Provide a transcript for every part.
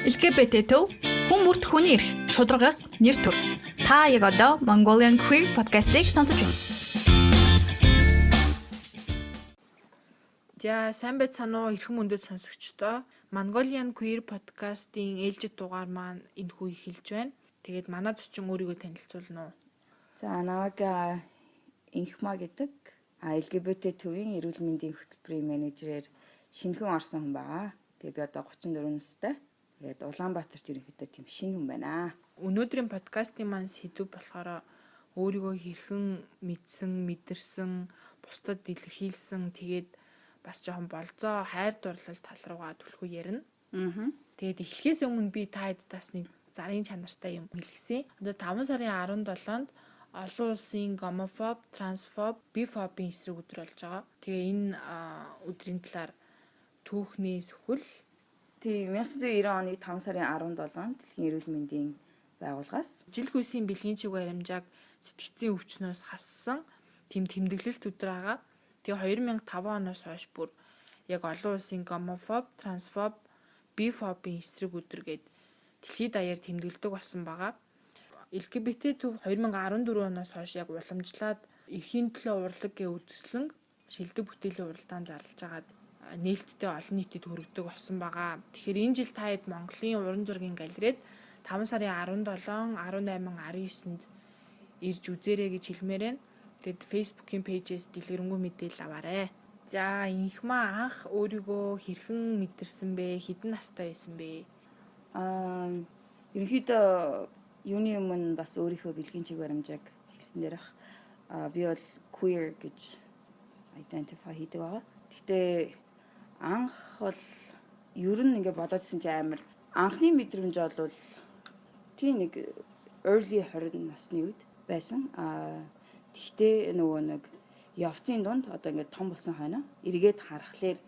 LGBT төв хүн бүрт хүний эрх шударгаас нэр төр. Та яг одоо Mongolian Queer Podcast-ыг сонсож байна. За сайн байцгаана уу эрхэм өндөд сонсогчдоо. Mongolian Queer Podcast-ын ээлжит дугаар маань энэхүү эхэлж байна. Тэгээд манай зочин өөрийгөө танилцуулна уу? За намайг Энхмаа гэдэг LGBT төвийн эрүүл мэндийн хөтөлбөрийн менежерээр шинэхэн орсон хүн байгаа. Тэгээд би одоо 34 настай. Тэгээд Улаанбаатарт ерөнхийдөө тийм шинэ хүн байна. Өнөөдрийн подкастын маань сэдв болохоор өөрийгөө хэрхэн мэдсэн, мэдэрсэн, бусдад илэрхийлсэн, тэгээд бас жоохон болзоо хайр дурлал тал руугаа түлхүү ярина. Тэгээд эхлэхээс өмнө би та хэдтаас нэг зарын чанартай юм хэлгэсэн. Одоо 5 сарын 17-нд олон улсын гомофоб, трансфоб, бифобийн эсрэг өдөр болж байгаа. Тэгээ энэ өдрийн талаар түүхээс хөл Тийм 1990 оны 5 сарын 17-нд дэлхийн эрүүл мэндийн байгууллагаас жил хүйсийн бэлгийн чиг баримжааг сэтгцийн өвчнөөс хассан тийм тэмдэглэлт өдөр байгаа. Тэгээ 2005 оноос хойш бүр яг олон улсын гомофоб, трансфоб, бифобийн эсрэг өдөр гээд дэлхийд даяар тэмдэглэдэг болсон байгаа. LGBT төв 2014 оноос хойш яг уламжлаад эрхийн төлөө урлаг гэ үзэсгэлэн шилдэг бүтээлийн уралдаан зарлаж байгаад нээлттэй олон нийтэд хүргэдэг болсон байгаа. Тэгэхээр энэ жил та хэд Монголын уран зургийн галерейд 5 сарын 17, 18, 19-нд ирж үзээрэй гэж хэлмээр байна. Тэгэд Facebook-ийн пэйжээс дэлгэрэнгүй мэдээлэл аваарай. За, Энхмаа анх өөрийгөө хэрхэн мэдэрсэн бэ? Хэдэн настай байсан бэ? ерөнхийдөө юуны өмнө бас өөрийнхөө бэлгийн чиг баримжааг хэлсэн дээрх би бол queer гэж identify хийдэг байгаа. Гэхдээ анх бол ер нь ингээд бодоодсэн чи амар анхны мэдрэмж бол тийм нэг early 20 насны үед байсан. Гэхдээ нөгөө нэг явцын дунд одоо ингээд том болсон хойно эргээд харахаар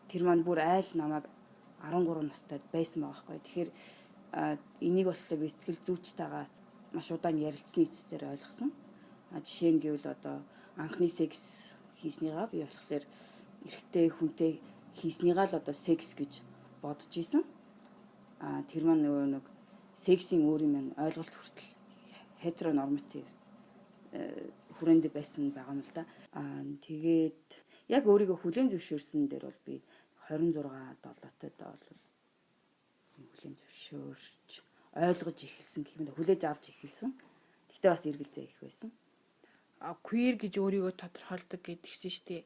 тэр маань бүр айл намайг 13 настай байсан байгаа байхгүй. Тэгэхээр энийг болохоор би сэтгэл зүйчтэйгээ маш удаан ярилцсны эцсээр ойлгосон. Жишээ нь гэвэл одоо анхны секс хийснийгаа би болохоор эрэгтэй хүнтэй хийснийгаа л одоо секс гэж бодож исэн. Тэр маань нөгөө нэг сексийн өөрийн маань ойлголт хүртэл heteronormative хүрээнд байсан байгаа юм л да. Тэгээд яг өөрийгөө хүлээн зөвшөөрсөн дээр бол би 26 7-тойд бол хүлээн зөвшөөрч ойлгож эхэлсэн гэх юм да хүлээж авч эхэлсэн. Гэхдээ бас эргэлзээ их байсан. Queer гэж өөрийгөө тодорхойлдог гэдгийгсэн шүү дээ.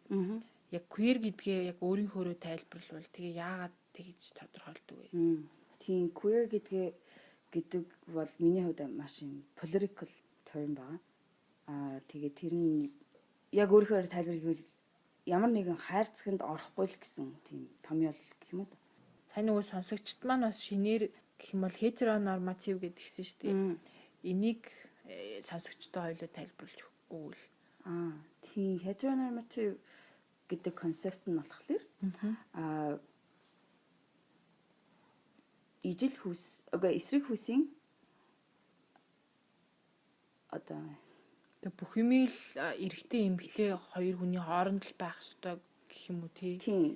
Яг queer гэдгээ яг өөрийнхөөрөө тайлбарлавал тэгээ яагаад тэгж тодорхойлдог вэ? Тийм queer гэдэг бол миний хувьд маш юм political term байгаа. Тэгээ тэр нь яг өөрийнхөө тайлбарлахыг ямар нэгэн хайрцагт орохгүй л гэсэн тийм томьёол гэх юм уу? Сайн нөгөө сонсогчд маань бас шинээр гэх юм бол heteronormative гэдгийгсэн шүү дээ. Энийг сонсогчдоо хоёулаа тайлбарлаж өгвөл. Тийм heteronormative гэдэг концепт нь болохоор ижил хүс эсрэг хүсийн одоо бүх юм л эрэгтэй эмэгтэй хоёр хүний хооронд л байх ёстой гэх юм уу тий. Тийм.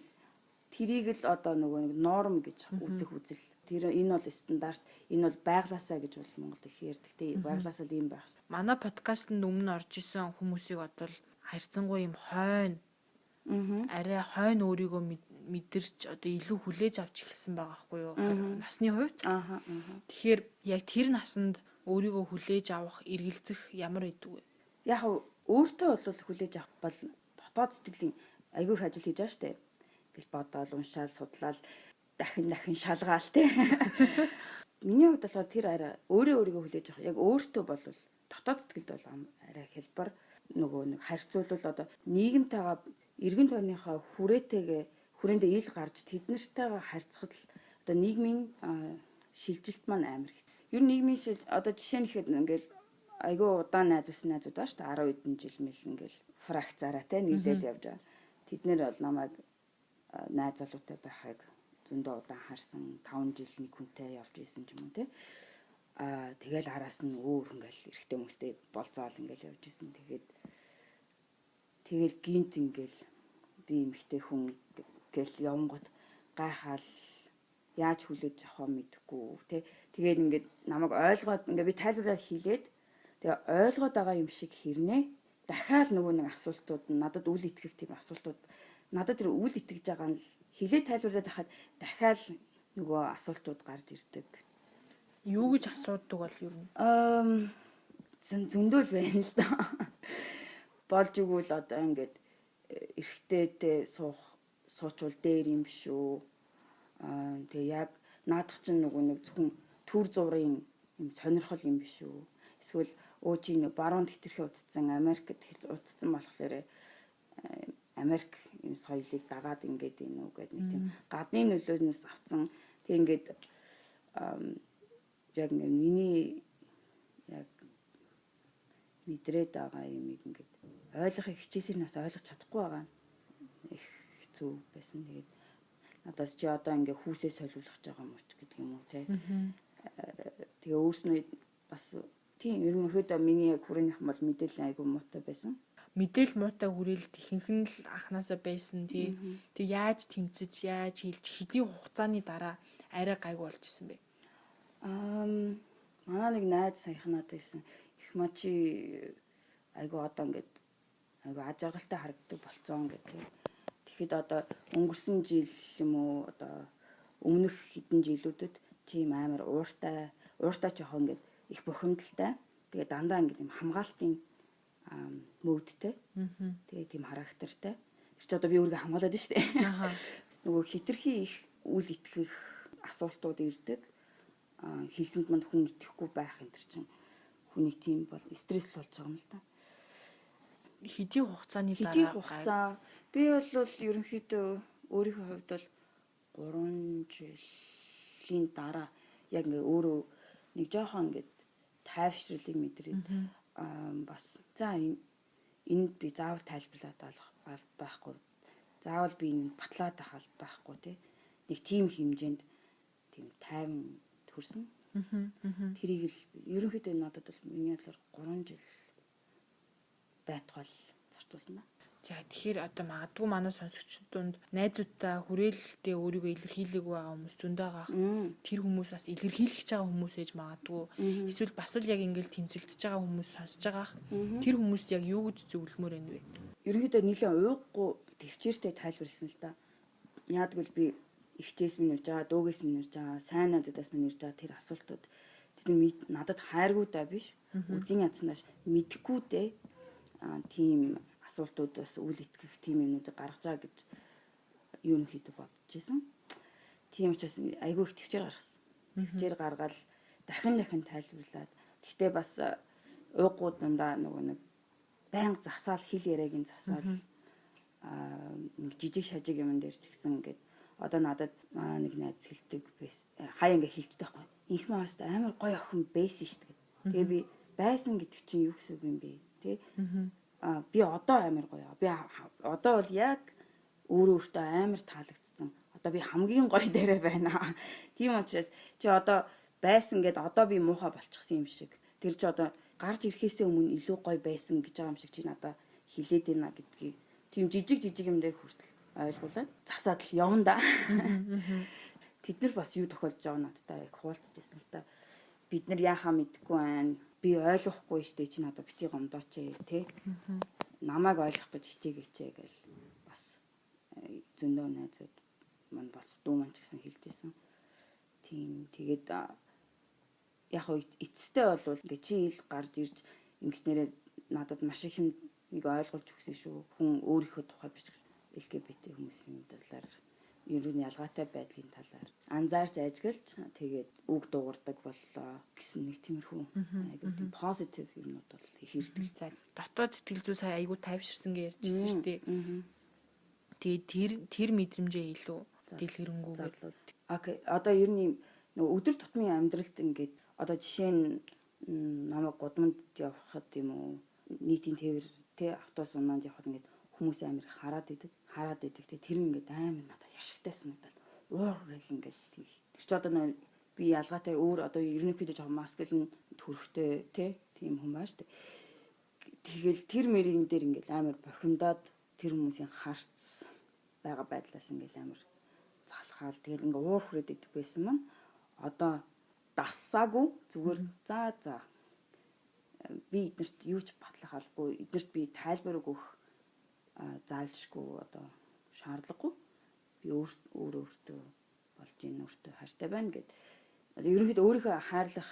Тэрийг л одоо нөгөө нэг норм гэж үзэх үзэл. Тэр энэ бол стандарт, энэ бол байглаасаа гэж бол Монголд их ярьдаг тий. Байглаасаа л юм байх. Манай подкастт өмнө орж исэн хүмүүсийг бодвол харьцангуй юм хойно арай хойно өөрийгөө мэдэрч одоо илүү хүлээж авч эхэлсэн байгаа байхгүй юу? Насны хувьд. Тэгэхээр яг тэр насанд өөрийгөө хүлээж авах, эргэлзэх ямар байдаг вэ? Яг өөртөө бол хүлээж авах бол дотоод сэтгэлийн айгүй их ажил хийж байгаа штэ. Гэж бодоол, уншаал, судлаад дахин шалгаал тий. Миний хувьд болохоор тэр арай өөрийгөө хүлээж авах яг өөртөө бол дотоод сэтгэлд бол арай хэлбэр нөгөө нэг харьцуулбал одоо нийгэмтэйгээ эргэн тойрныхаа хүрээндээ ил гарч тэднэртэйгээ харьцахад л одоо нийгмийн шилжилт маань амар их. Ер нь нийгмийн одоо жишээ нь ихэд ингээл айгүй удаан найзсан найзууд баа шүү дээ 10 хэдэн жил мэл ингээл фракцаараа те нийлээл явж байгаа. Тэд нэр бол намайг найз залуутай байхыг зөндөө удаан харсан 5 жил нэг хүнтэй явж исэн ч юм уу те. Тэгэл араас нь өөр ингээл эрэгтэй хүмүүстэй болзоол ингээл явж исэн. Тэгэл гинт ингээл би эмэгтэй хүн гэл явангууд гайхаал яаж хүлээж авах мэдэхгүй тий. Тэгээд ингээд намайг ойлгоод ингээд би тайлбарлаад хэлээд тэгээ ойлгоод байгаа юм шиг хэрнээ дахиад нөгөө нэг асуултууд надад үл итгэх тийм асуултууд надад тэр үл итгэж байгаа нь хэлээд тайлбарлаад байхад дахиад нөгөө асуултууд гарч ирдэг. Юу гэж асуудаг бол ер нь? Зөндөл байна л да. Болж игэл одоо ингээд эрэгтэйтэй суучвал дээр юм шүү. Тэгээ яг наадах чинь нөгөө нэг зөвхөн төр зургийн юм сонирхол юм биш үү? Эсвэл өөчийн баруун хэтэрхий утцсан Америкт утцсан болохоор Америк юм соёлыг дагаад ингээд энэ үг гэдэг нэг тийм гадны нөлөөнөөс авсан. Тэг ингээд яг миний яг мэдрээд байгаа юмыг ингээд ойлгохыг хичээсээр нас ойлгож чадахгүй байгаа их хэцүү байсан. Тэгээд надаас чи одоо ингээ хүүсээ солиулах гэж байгаа юм уу гэдэг юм уу те. Тэгээ өөрснөө бас тийм ерөнхийдөө миний яг хүрээнийх бол мэдээлэл айгүй муутай байсан. Мэдээл муутай хүрээлт ихэнх нь л анханасаа байсан тий. Тэг яаж тэмцэж, яаж хийлж хэдийн хугацааны дараа арай гайгүй болж исэн бэ? Манай нэг найз саяхан надад хэлсэн. Энхмаа чи айгүй одоо ингээд айгүй ажаргалтай харагддаг болцсон гэдэг. Тэгэхэд одоо өнгөрсөн жил юм уу одоо өмнөх хэдэн жилүүдэд тийм амар ууртай жоох ингээд их бухимдалтай. Тэгээ дандаа ингээд юм хамгаалтын мөөдтэй. Тэгээ тийм характертай. Тэр чи одоо би өөрийгөө хамгаалаад байна шүү дээ. Нөгөө хитрхи их үл итгэх асуултууд ирдэг. Хэлсэнд манд хүн итгэхгүй байх энэ төр чинь хүний тийм бол стресс болж байгаа юм л да. Хэдийн хугацааны дараа? Хэдийн хугацаа. Би бол ерөнхийдөө өөрийнхөө хувьд бол 3 жилийн дараа яг ингээ өөрөө нэг жоохон ингээд тайвшралыг мэдрээд бас за энд би заавал тайлбарлаад байхгүй. Заавал би энэ батлаад ахал байхгүй тий. Нэг тийм хэмжээнд тийм тайван төрсөн. Тэрийг л ерөнхийдөө надад бол миний бодлоор 3 жил байтугал зарцуулсан. За тэгэхээр одоо магадгүй манай сонсогчдод найзуудтай хүрээлэлтэй өөрийгөө илэрхийлээгүй байгаа хүмүүс зөндөө байгаа. Тэр хүмүүс бас илэрхийлэх гэж байгаа хүмүүс ээж магадгүй. Эсвэл бас л яг ингээл тэмцэлдэж байгаа хүмүүс сонсож байгаа. Тэр хүмүүст яг юу гэж зөвлөмөр байна вэ? Ерөнхийдөө нэлээд уйггүй төвчээртэй тайлбарласан л да. Яагтвэл би ихчээс минь ирж байгаа, дүүгээс минь ирж байгаа, сайн найзуудаас минь ирж байгаа тэр асуултууд тэд надад хайргүй даа биш. Үзэн ядснаас мэдхгүй дээ. Тийм асуултуудаас үл итгэх тийм юмнуудыг гаргаж байгаа гэж ерөнхийдөө бодож исэн. Тийм учраас айгүй их төвчээр гаргасан. Төвчээр гаргаад дахин тайлбарлаад. Гэхдээ бас уугууд дандаа нөгөө нэг байнга засаал хэл яриагийн засаал нэг жижиг шажиг юм дээр ч гэсэн ингээд одоо надад манай нэг найз хэлдэг байсан. Хаяа ингээд хэлдэг байхгүй. Энхмаа бас амар гоё охин байсан шүү дээ. Тэгээ би байсан гэдэг чинь юу гэсэн үг юм бэ? Тэ? Би одоо амар гоё. Би одоо бол яг өөртөө амар таалагдсан. Одоо би хамгийн гоё дээрээ байна. Тийм учраас чи одоо байсан гэд одоо би муухай болчихсон юм шиг. Тэр чи одоо гарч ирэхээсээ өмнө илүү гоё байсан гэж байгаа юм шиг чи надад хэлээд байна гэдгийг. Тийм жижиг юм дээр хүртэл ойлгуулад засаад л явна да. Тэд нар бас юу тохиолж байгаа надтай яг хуваалцаж ирсэн л та. Бид нар яахаа мэдгүй байна. Би ойлгохгүй штэ чи надад бити гомдооч тий. Намайг ойлгох гэж хичээгээч гэл бас зөндөө найзууд мань бас дүү маань ч гэсэн хэлж байсан. Тийм тэгээд яг эцэстээ бол ингээ чи ил гарч ирж ингэснээрээ надад маш их юм нэг ойлгуулж өгсөн шүү. Хүн өөрийнхөө тухай биш LGBT хүмүүсийн талаар ер нь ялгаатай байдлын талаар анзаарч ажиглаж тэгээд үг дуугардаг боллоо гэсэн нэг тиймэрхүү айгуу позитив юмнууд бол их ирдэг. За дотоод сэтгэл зүй сая айгуу тайвширсан гэж ярьжсэн шүү дээ. Тэгээд тэр мэдрэмжээ илүү дэлгэрэнгүй. Окей. Одоо ер нь нөгөө өдөр тутмын амьдралд ингээд одоо жишээ нь намайг гудамд явахад юм уу нийтийн тээвэр тэ автобус унаад явахад ингээд хүмүүс амар хараад идэг. Тэр ингээд амар надад яшигтай санагдал. Уурал ингээд тэр чи одоо би ялгаатай өөр одоо ерөнхийдөө жоохон маскулин төрхтэй тийм хүн байна шүү дээ. Тэгэл тэр мэрийн дээр ингээд амар бохимдаад тэр хүмүүсийн харц байгаа байдлаас ингээд амар баталгаал тэгэл ингээ уур хүрээд идэх байсан маань одоо дасаагүй зүгээр за би эднэрт юу ч батлах албагүй эднэрт би тайлбар өгөх заалжгүй одоо шаардлагагүй би өөртөө болж ийн өөртөө хайртай байна гэд ерөнхийдөө өөрийнхөө хайрлах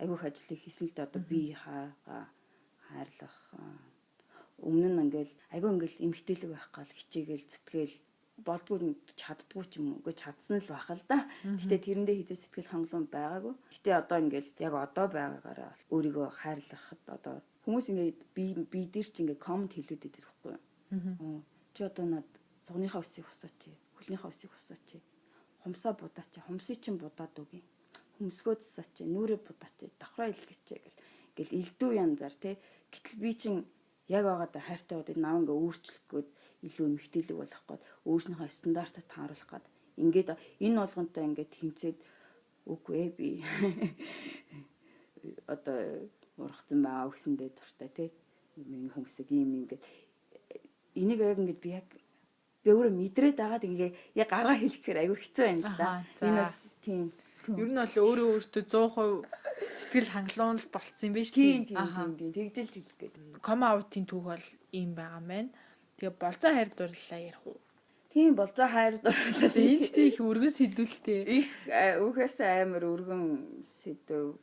айгүйх ажлыг хийсэн л дээ одоо би хайрлах өмнө нь ингээл айгүй ингээл эмгтээлэг байх гал хичээгээл зүтгээл болдгүй чаддгүй ч юм уу үгүй чадсан л байх л да. Гэтэ тэрэндээ хизээ сэтгэл хангалуун байгаагүй. Гэтэ одоо ингээл яг одоо байгаагаараа өөрийгөө хайрлахад одоо хүмүүс ингээд би дээр ч ингээд коммент хэлээд байдаг байхгүй юу. Чи одоо над сугныхаа өсийг хусаач, хөлнийхээ өсийг хусаач, хумсаа будаач, хумсыг чинь будаад үгүй. Хөмсгөө засаач, нүрээ будаач, давхраа илгээч гэл элдв янзаар тий. Гэтэл би чинь яг байгаадаа хайртай удаа нав ингээ өөрчлөх гээд илүү эмгтээлэг болох гээд өөрснийхөө стандартад тааруулах гээд ингээд энэ болгонтой ингээд хэмцээд үгүй би одоо ургацсан байгаа гэсэндээ дуртай тий. Миний хүмүүсийг ийм ингээд энийг яг ингээд би өөрөө мэдрээд агаад ингээ яг гараа хэлэхээр аюу хэцүү байна л да. Энэ бол тийм. Ер нь бол өөртөө 100% сэтгэл хангалуун болцсон юм байна шүү дээ. Тийм. Тэгжэл хэлэх гээд. Come out-ийн түүх бол ийм байгаа маань. Тэгээ болзоо хайр дурлалаа ярих уу? Тийм болзоо хайр дурлал. Энд ч их өргөн сэдвэлтэй. Их үхээс амар өргөн сэдв.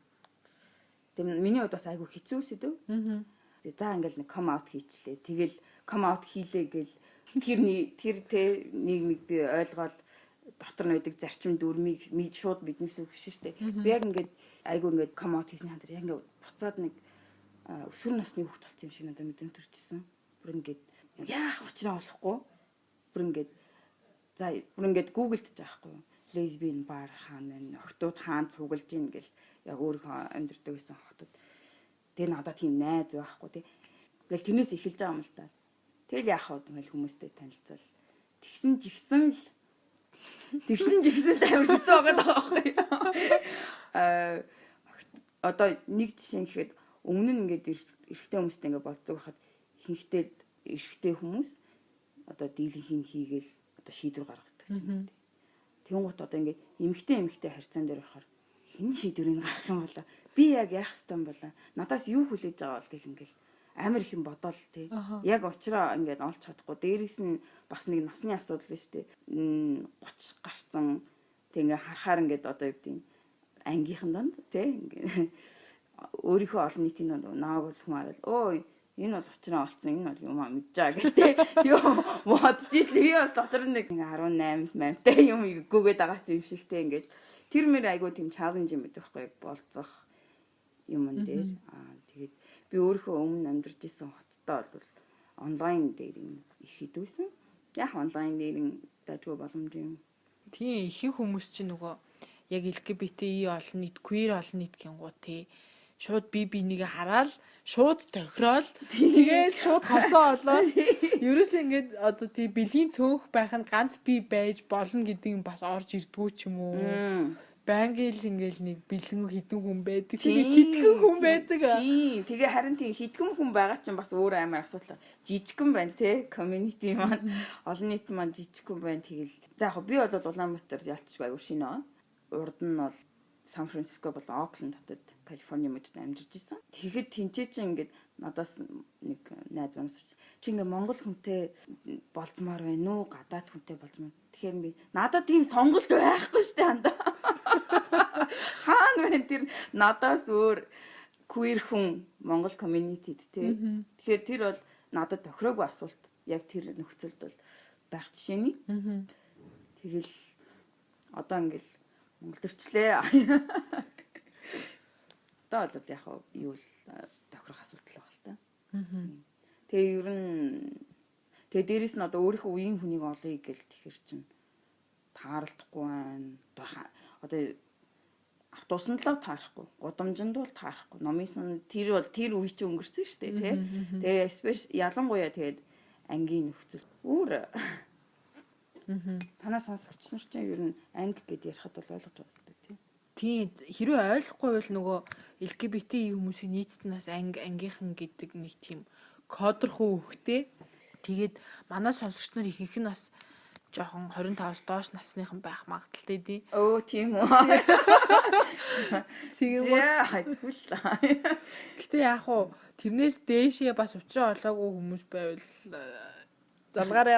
Тийм миний хувьд бас айгүй хэцүү сэдв. Тэгээ за ингээл нэг come out хийчлээ. Тэгэл come out хийлээ гэл тэр нийгмийг би ойлгоод дотор нь байдаг зарчим дүрмийг шууд биднээс өгсөн шүү дээ. Би яг ингээд айгүй ингээд come out хийсний хандар яг ингээд буцаад нэг өсвөр насны хүүхд болсон юм шиг надад мэдрэмж төрчихсөн. Бүр ингээд яах учраа болохгүй. Бүр ингээд гуглдж байгаа хгүй. Lesbian bar хаана охтууд хаан цуглаж ийн гэл яг өөрийнхөө амьдэрдэг гэсэн хотод. Тэгээ надад тийм найз байхгүй тий. Ингээл тэрнээс эхэлж байгаа юм л та. Тэгэл яах вэ ингээл хүмүүстэй танилцал. Тэгсэн жигсэн л амар хэцүү байгаа байхгүй. Одоо нэг жишээ гэхэд өмнө нь ингээд эрэгтэй хүмүүстэй ингээд болцдог хахад ихэнхдээ эрэгтэй хүмүүс одоо дийлэнхийг хийгээл одоо шийдвэр гаргадаг юм. Тэнгуут одоо ингээд эмэгтэй харьцаан дээр байхаар хэн шийдвэрийг гаргах юм бол би яг яах ёстой юм бол надаас юу хүлээж байгаа бол гэл ингээл амар их юм бодоол тий. Яг уучраа ингээд олж чадахгүй. Дээрээс нь бас нэг насны асуудал шүү дээ. 30 гарцсан тэг ингээ харахаар ингээд одоо юу гэдэг ангийнхан донд тий. Өөрийнхөө олон нийтийн донд нааг бол хүн хараад өө энэ бол уучраа олцсон энэ бол юм мэджаа гэдэг. Тэгээ бодчих би бол дотор нэг 18 8-тай юм гүгээд байгаа ч юм шигтэй ингээд тэр мэр айгуу тийм чаленж юм байдаг байхгүй болцох юм дээр. Тэгээд би өөрийнхөө өмнө амьдарч исэн хоттой бол онлайн дээр их хийдвэсэн. Яг онлайн дээр дажгүй боломж юм. Тийм ихэнх хүмүүс чинь нөгөө яг LGBTI олон нийт, queer олон нийт гингуу тий. Шууд бинийг хараад шууд тохирол тэгээд шууд хосоо олоод ерөөсөө ингээд одоо тий бэлгийн цөөнх байх нь ганц би байж болно гэдэг юм бас орж ирдгүү ч юм уу. Бангил ингээл нэг бэлэн хідэн хүн байдаг. Тэгээ хитгэн хүн байдаг. Тийм. Тэгээ харин тийм хитгэн хүн байгаа чинь бас өөр амар асуудал. Жижигхэн байна те. Community маань олон нийт маань жижигхэн байна. Тэгэл. За яг би бол Улаанбаатар ялцчихгүй аягүй шинэ аа. Урд нь бол Сан Франциско бол Окленд хотод Калифорни мужид амьдарч исэн. Тэгэхэд тэнцээ чинь ингээд надаас нэг найз манаас чи ингээд Монгол хүнтэй болцмоор байна уу? Гадаад хүнтэй болцмоор. Тэгэхээр би надад тийм сонголт байхгүй штэ хандаа. Хаан вэ тэр надаас өөр queer хүн Монгол community-д тий. Тэгэхээр тэр бол надад тохироогүй асуулт. Яг тэр нөхцөлд бол байх жишээний. Тэгэл одоо ингээл Монгол төрчлээ. Одоо бол яг юу л тохирох асуудал байгаа л та. Тэгээ ер нь тэгээ дээрэс нь одоо өөрийнхөө үеийн хүнийг олъё гэл тэгэхэр чинь тааралдахгүй байна. Одоо автобусанд л таарахгүй, гудамжинд бол таарахгүй. Номын тэр бол тэр үе чи өнгөрсөн шүү дээ, тий. Тэгээ ялангуяа тэгээд ангийн нөхцөл өөр. Танаас сонсогч нар чинь ер нь англи гэдээ ярихад бол ойлгож байгаа л дээ, тий. Тийм хэрвээ ойлгохгүй бол нөгөө LGBT хүмүүсийн нийтднээс ангийнхан гэдэг нэг тийм кодорхон үгтэй. Тэгээд манай сонсогч нар ихэнх нь бас жоохон 25-аас доош насныхан байх магадaltaй дээ. Оо тийм үү. Тэгээ хайдгууллаа. Гэтэ яг уу тэрнээс дээшээ бас учраа олоогүй хүмүүс байвал залгаарай.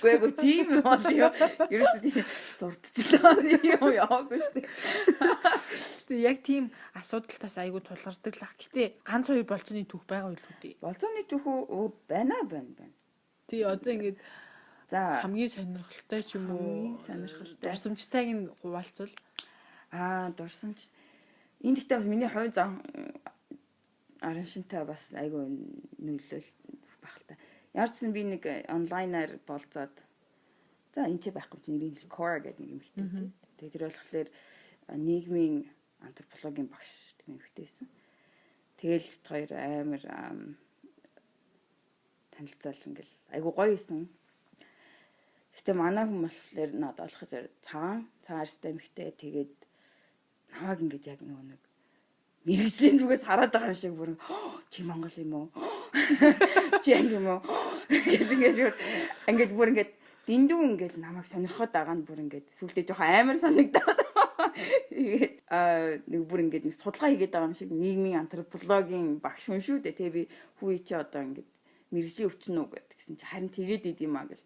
Гүйгөө тийм бол юу. Ерөөсөө тийм сурталчлаа юм яагүй шүү дээ. Тэгээ яг тийм асуудалтаас айгүй тулгардаг л ах. Гэтэ ганц хоёр болцооны түүх байгаа байлгүй дээ. Болзооны түүх байна. Тий одоо ингээд За хамгийн сонирхолтой ч юм уу? Сонирхолтой. Дурсамжтайг нь хуваалцвал. Дурсамж. Энд гэхдээ бас миний хувь зан арын шинтэй бас айгүй нөлөөл багтал. Ямар ч сан би нэг онлайнаар болзоод за энэ ч байхгүй чинь нэрийн core гэдэг нэг юм хэлтэй. Тэгээд тэр болохоор нийгмийн антропологийн багш тийм эмэгтэйсэн. Тэгэл хоёр амар танилцал ингээл айгүй гоё исэн. Гэтэ манай хүмүүс болохоор надад болохоор цагаан арьстай эмэгтэй тэгээд намайг ингээд яг нэг мэрэгжлийн зүгээс хараад байгаа юм шиг бүр чи Монгол юм уу? Чи анги юм уу? Ингээд бүр ингээд дэндүү ингээд намайг сонирхоод байгаа нь бүр ингээд сүултээ жоохон амар санагдаад. Тэгээд нэг бүр ингээд нэг судалгаа хийгээд байгаа юм шиг нийгмийн антропологийн багш хүн шүү дээ. Тэгээ би хүү чи одоо ингээд мэрэгжлийн өвчин үү гэдгсэн чи харин тэгээд идэм аа гэл.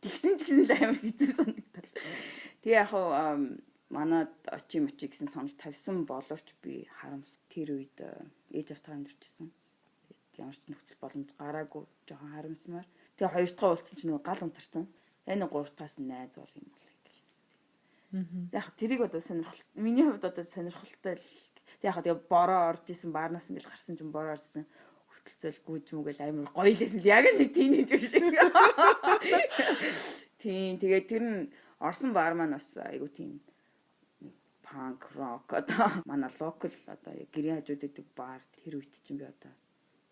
Тэгсэн ч гэсэн л амар хэцүү санагдал. Тэгээ яг манад очи мочи гэсэн санал тавьсан боловч би харамс тэр үед ээж автаа амьдэрчсэн. Тэгээд ямар ч нөхцөл боломж гараагүй жоохон харамсмаар. Тэгээ хоёр дахь уулзсан чинь нэг гал унтарсан. Энэ гурав дахьаас найз бол юм бол ингээл. За яг тэрийг одоо сонирхол миний хувьд одоо сонирхолтой л. Тэг яг тэгээ бороо орж исэн баарнаас ингээл гарсан чинь бороо орсон. Хөтлөцөл гүйж мүгэл амар гоё лээсэн. Яг нэг тийнейж биш. Тийм тэгээд тэр нь орсон баар маань бас айгу тийм панк рок одоо манай локал одоо гэрийн хажууд гэдэг баар тэр үед чинь би одоо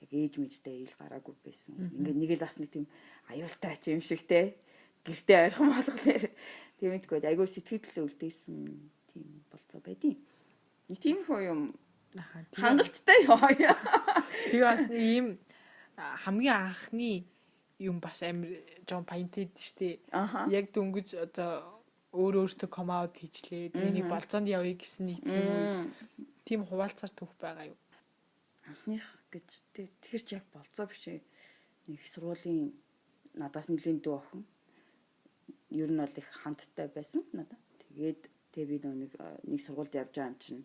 яг ээж мэжтэй ил гараагүй байсан. Ингээд нэг л бас нэг тийм аюултай ч юм шиг те гэртээ ойрхон болохоор тийм мэдгүй айгу сэтгэл үлдээсэн тийм болцоо байдیں۔ Нэг тийм хөө юм хангалттай яа. Тэгээ бас нэг ийм хамгийн анхны юм бас амар жон паинтэд штэ. Яг дөнгөж одоо өөртөө come out хийчлээ. Миний болцоонд явъя гэсэн нэг тийм хуваалцаар түүх байгаа юу? Анхных гэж тэр ч яг болцоо биш ээ. Нэг сургуулийн надаас нэлийн дүү охин. Ер нь бол их хандтай байсан надад. Тэгээд би нэг сургуульд явж байгаа юм чинь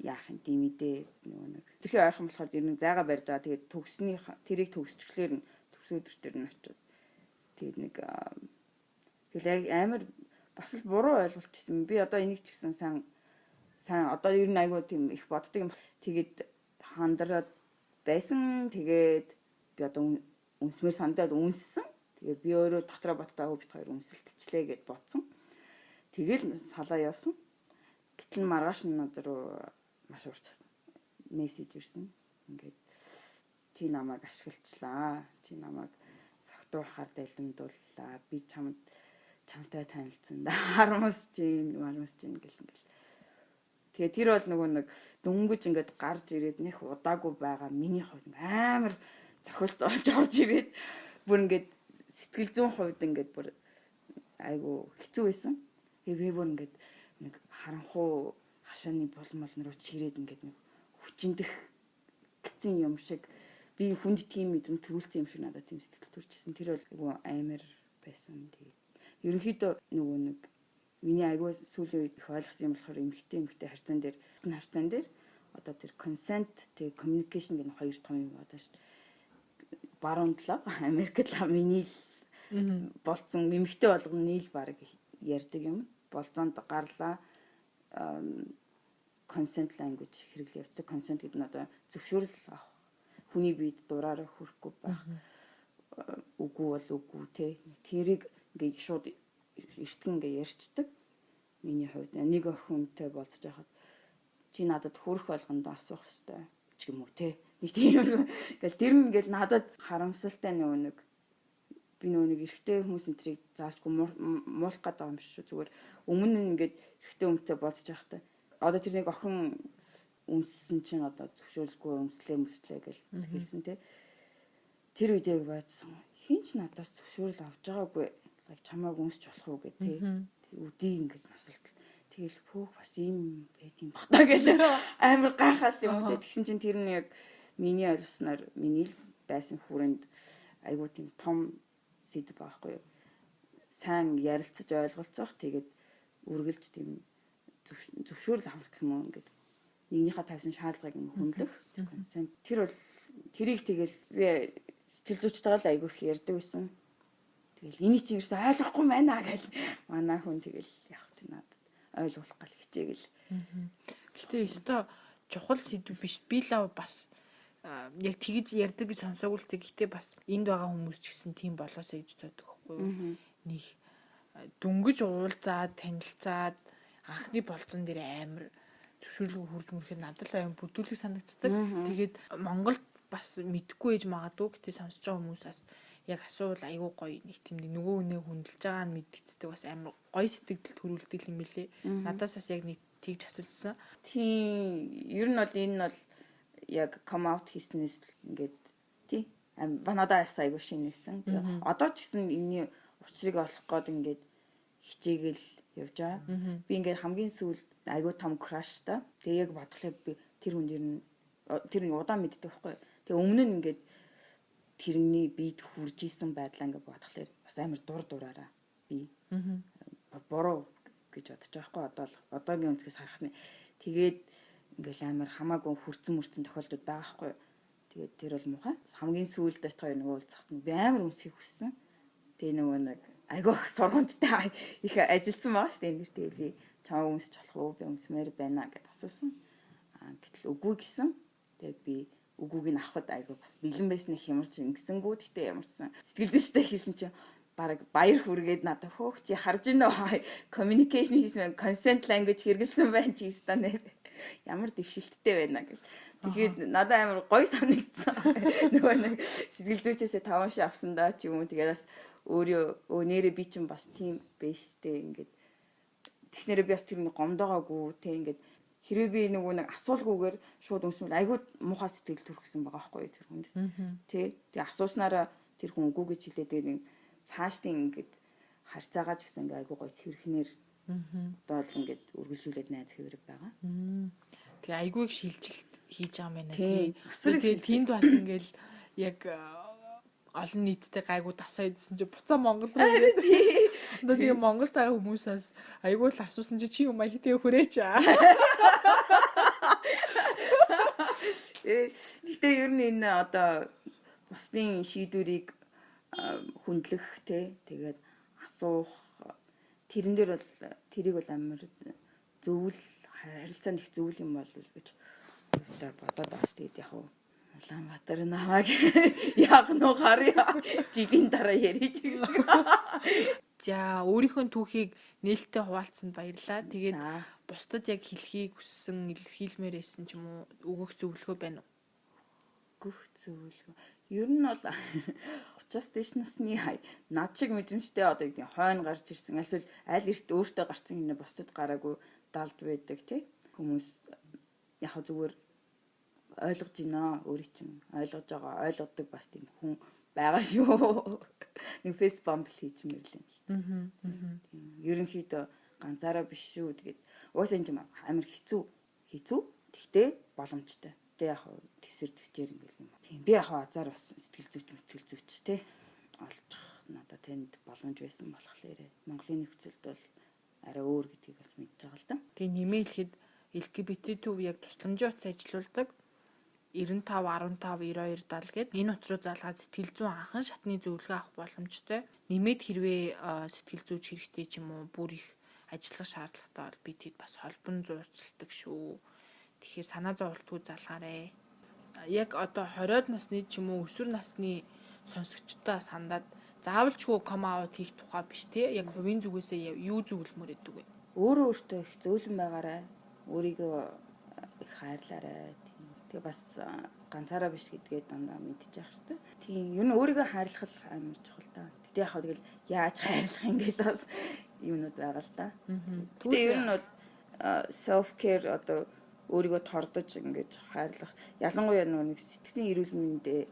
яах юм димидээ нэг тэрхий ойрхон болохоор ер нь зайгаа барьж байгаа. Тэгээд төгсний тэрийг төгсчихлээр өдөр төр нь очиод тэгээд нэг тэгэл амар бас л буруу ойлголтчихсан. Би одоо энийг ч гэсэн сайн одоо ер нь айгүй тийм их боддог юм. Тэгээд хандраад байсан. Тэгээд би одоо үнсмэр сандаад үнссэн. Тэгээд би өөрөө дотроо боттойгоо бит хоёр үнсэлтчлээ гэд бодсон. Тэгэл салаа явсан. Гэтэл маргааш нь над руу маш урт мессеж ирсэн. Ингээд чи намайг ашиглалчлаа. Чи намайг согтуухаар дэлгэмдүүллаа. Би чамтай танилцсан. Харамсаж гин гэл. Тэгээ тэр бол нэг дөнгөж ингээд гарч ирээд нэх удаагүй байгаа миний хувьд амар цохилт олж орж ирээд бүр ингээд сэтгэл зүйн хувьд ингээд бүр айгу хэцүү байсан. Тэгээ би бүр ингээд нэг харанхуу хашааны болмол руу чирээд ингээд нэг хүчиндэх гцэн юм шиг би хүнд тийм мэдрэмж төрүүлсэн юм шиг надад тийм сэтгэл төрчихсэн. Тэр бол амар байсан. Тэгээд ерөнхийдөө нэг миний айгуу сүүлийн үед их ойлгосон юм болохоор эмэгтэй харьцаан дээр одоо тэр consent тэг communication гэх хоёр том юм байна ш. Баруун талаа Америкт миний болцсон эмэгтэй болгоно нийл баг ярьдаг юм. Болзоонд гарлаа consent language хэрэглээ явцдаг. Consent гэдэг нь одоо зөвшөөрөл авах. Хүний биед дураараа хүрэхгүй байх. Үгүй бол үгүй те. Тэрийг ингээд шууд эртгэн ингээд ярьцдаг. Миний хувьд нэг охинтой болцож байхад чи надад хүрэх болгонд асуух хэвээр ч юм уу те. Нэг тийм ингээл тэр нь ингээл надад харамсалтай нэг би нэг эрэгтэй хүмүүс энтрийг заалчгүй муулах гэдэг юм биш шүү. Зүгээр өмнө нь ингээд эрэгтэй хүнтэй болцож байхдаа одоо тэр нэг охин үнссэн чинь одоо зөвшөөрлгүй үнслээ гэл хэлсэн те. Тэр үедээ байцсан хинч надаас зөвшөөрөл авч байгаагүй. Чамааг өмсч болох уу гэх тий. Үдий ингэж насалт. Тэгэл хөөх бас ийм байт юм багтаа гэж амар гайхал юм тий. Тэгсэн чинь тэр нь яг миний ойлгосноор миний л байсан хүрээнд айгуу тийм том сэдв байхгүй юу. Сайн ярилцаж ойлголцох тэгээд үргэлж тийм зөвшөөрөл авах гэх юм уу ингээд нэгнийхээ тавьсан шаардлагыг хөндлөх. Тэр бол тэрийг тэгэл би сэтгэл зүйчтэйгээ л айгуу их ярьдаг байсан. Тэгэл энийг чинь ерөөсөй ойлгохгүй байна гэж манай хүн тэгэл яг тийм надад ойлгуулах гал хичээгэл. Гэтэ өстой чухал сэдв биш. Би л бас яг тэгж ярьдаг гэж сонсоогүй л тэгтээ бас энд байгаа хүмүүс ч гэсэн тийм болоосэй гэж боддог байхгүй юу? Нэг дүнгиж уулзаад танилцаад анхны болцсон дээр амар зөвшөөрлөг хурж мөрөхөд надад л аян бүдүүлэг санагддаг. Тэгээд Монголд бас мэдгүй ээж магадгүй гэтээ сонсож байгаа хүмүүсээс яг асуувал айгүй гоё нэг тийм нөгөө хүнээ хүндэлж байгаа нь мэддэгддэг бас амар гоё сэтгэл төрүүлдэг юм билээ. Надаас бас яг нэг тэгж асуужсан. Тийм ер нь бол энэ бол яг come out хийснээс ингээд тий надад айгүй шинэсэн. Одоо ч гэсэн энэний учрыг олох гээд ингээд хичээгээл явж байгаа. Би ингээд хамгийн сүүлд айгүй том crush та. Тэгээ яг бодлоо би тэр хүн тэр нэг удаан мэддэг байхгүй. Тэгээ өмнө нь ингээд тэрний бид хурж исэн байдлаа ингээд бодглохлоор бас амар дураараа би буруу гэж бодож байгаа байхгүй. Одоогийн өнцгөөс харах нь тэгээд ингээд амар хамаагүй хурцэн тохиолдод байгаа байхгүй. Тэгээд тэр бол муухай. Хамгийн сүүлд байтгаа нөгөө уулзахт би амар үнсхийг хүссэн. Тэгээ нөгөө нэг айгүй сургуультай их ажилласан байгаа шүү дээ. Энэ тэгээд би чамаа өмсч болох уу? Би өмсмээр байна гэдээ асуусан. Гэтэл үгүй гэсэн. Тэгээд би үгүйг нь авахд айгүй бас бэлэн байсан их ямарч ингэсэнгүү. Тэгтээ ямарчсан сэтгэл зүйчтэй хийсэн чинь бараг баяр хүргээд надад хөөх чи харж ийн нөө communication хийсэн consent language хэрэгэлсэн байх чи өстө нэр ямар дэвшилттэй байна гэх. Тэгээд надад амар гоё санагдсан. Нөгөө нэг сэтгэл зүйчээсээ 5 ши авсан даа ч юм уу. Тэгээд бас өөрөө нэрээ би чинь бас тийм биш дээ ингээд. Тэгснээрээ би бас тэр нэг гомдоогаагүй те ингээд хэрвээ би нөгөө нэг асуулгүйгээр шууд өмснөл айгүй муухай сэтгэл төрөхсөн байгаа байхгүй тэр хүнд. Тэ. Тэгээ асууснараа тэр хүн үгүй гэж хэлээд нэг цаашдын ингээд харьцаагаа ч гэсэн ингээ айгүй гоё цэвэрхнэр одоо л ингээд үргэлжлүүлээд найз хэврэг байгаа. Тэгээ айгүй их шилжилт хийж байгаа юм байна тий. Тэгээ тэнд бас ингээл яг олон нийттэй гайгүй тасаа идсэн чи буцаа Монгол руу тий. Тэгээ Монголд байгаа хүмүүсээс айгүй л асуусан чи юм хитээ хүрээч аа. Гэтэ ер нь энэ одоо бусдын шийдвэрийг хүндлэх тэгээд асуух тэрэн дээр бол тэрийг бол амар зөвл харилцаанд их зөвл юм бол гэж бодоод байгаа шүү дээ яг уу Улаанбаатар намайг яг нөө харъя жилийн дараа яриж гэж. За өөрийнхөө түүхийг нээлттэй хуваалцсанд баярлалаа. Тэгээд бусдад яг хэлхийг хүссэн илэрхийлмээр байсан ч юм уу өгөх зөвлөгөө байна уу? Өгөх зөвлөгөө. Ер нь бол учраас дэш насны над шиг мэдрэмжтэй одоо гэдэг хойно гарч ирсэн эсвэл аль эрт өөртөө гарцсан юм бусдад гараагүй далд байдаг тий хүмүүс яг зүгээр ойлгож байна өөрийн чинь ойлгож байгаа ойлгодог бас тийм хүн байгаа шүү. Нэг фейс бомб хийж мэрлээ. Ерөнхийдөө ганцаараа биш шүү. Тэгээд уусаа энэ амар хэцүү. Тэгтээ боломжтой. Тэ яг твсэр төвчээр ингээл юм. Тийм би яг азар бас сэтгэл зүйч тий олж надад тэнд боломж байсан болохоор Монголын нөхцөлд бол арай өөр гэдгийг бас мэдж байгаа л да. Тэгээ нэмэлхэд LGBT төв яг тусламжийн утас ажилуулдаг 95 15 92 70 гээд энэ утас руу залгаад сэтгэл зүйн анхан шатны зөвлөгөө авах боломжтой. Нэмээд хэрвээ сэтгэл зүйч хэрэгтэй ч юм уу бүр их ажиллах шаардлагатай бол би тэд бас холбон зурцалдаг шүү. Тэгэхээр санаа зовлтгүй залгаарэ. Яг одоо 20-од насны ч юм уу өсвөр насны сонсогчдоо сандаад заавалчгүй come out хийх тухай биш те. Яг хувийн зүгээсээ юу зөвлөмөр өгдөг вэ? Өөртөө их зөөлөн байгаарай. Өөрийгөө их хайрлаарай. Тэгээ бас ганцаараа биш гэдгээ дандаа мэдчих хэвээр. Тийм ер нь өөрийгөө хайрлах амар чухал та. Тэгтээ яг тэгэл яаж хайрлах юм гээд бас юмнууд байгаа л та. Тэгээ ер нь бол self care одоо өөрийгөө тордож ингэж хайрлах ялангуяа нэг сэтгэлийн эрүүл мэндэд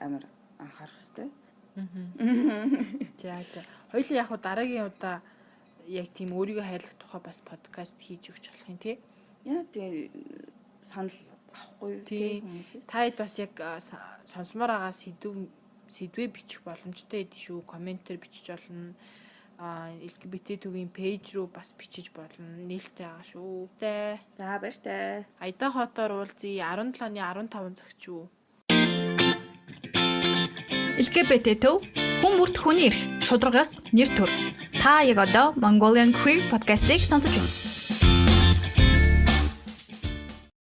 амар анхаарах хэрэгтэй. За. Хоёулаа яг дараагийн удаа яг тийм өөрийгөө хайрлах тухай бас подкаст хийж өгч болох юм тий. Яа тэгээ санал авахгүй тий. Та хэд бас яг сонсомоор байгаа сэдвээ бичих боломжтой байдг шүү. Комментээр бичиж болно. LGBT төвийн пэйж рүү бас бичиж болно. Нээлттэй байгаа шүү. За баяртай. Аяда хотоор уулзъя 17-ны 15 цагт шүү. LGBT төв хүн бүрт хүний эрх шударгаас нэр төр. Та яг одоо Mongolian Queer Podcast-ыг сонсож байна.